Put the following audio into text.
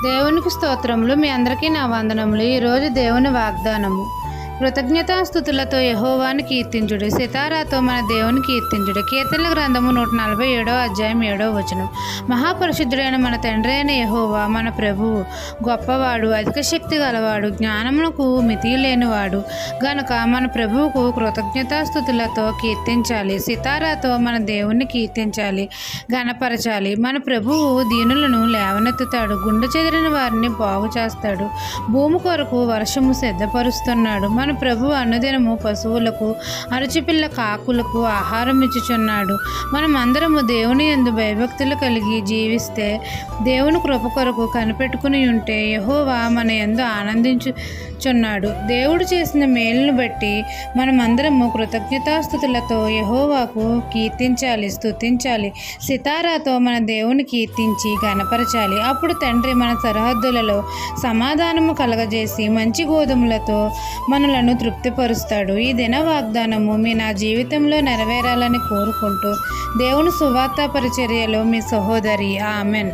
దేవునికి స్తోత్రములు. మీ అందరికీ నా వందనములు. ఈరోజు దేవుని వాగ్దానము. కృతజ్ఞతాస్తుతులతో యెహోవాను కీర్తించుడు, సితారాతో మన దేవుని కీర్తించుడు. కీర్తనల గ్రంథము 147 అధ్యాయం 7 వచనం. మహాపరిశుద్ధుడైన మన తండ్రి అయిన యెహోవా మన ప్రభువు గొప్పవాడు, అధిక శక్తి గలవాడు, జ్ఞానమునకు మితి లేనివాడు గనుక మన ప్రభువుకు కృతజ్ఞతాస్తుతులతో కీర్తించాలి. సితారాతో మన దేవుణ్ణి కీర్తించాలి, ఘనపరచాలి. మన ప్రభువు దీనులను లేవనెత్తుతాడు, గుండె చెదిరిన వారిని బాగు చేస్తాడు, భూమి కొరకు వర్షము సిద్ధపరుస్తున్నాడు. మన ప్రభువు అనుదినము పశువులకు, అరచిపిల్ల కాకులకు ఆహారం ఇచ్చుచున్నాడు. మనమందరము దేవుని యందు భయభక్తులు కలిగి జీవిస్తే, దేవుని కృప కొరకు కనిపెట్టుకుని ఉంటే యెహోవా మన యందు ఆనందించుచున్నాడు. దేవుడు చేసిన మేలును బట్టి మనమందరము కృతజ్ఞతాస్తుతులతో యెహోవాకు కీర్తించాలి, స్తుతించాలి. సితారాతో మన దేవుని కీర్తించి ఘనపరచాలి. అప్పుడు తండ్రి మన సరిహద్దులలో సమాధానము కలగజేసి మంచి గోధుమలతో మనలను తృప్తిపరుస్తాడు. ఈ దిన వాగ్దానము నా జీవితంలో నెరవేరాలని కోరుకుంటూ దేవుని సువార్త పరిచర్యలో మీ సహోదరి. ఆమెన్.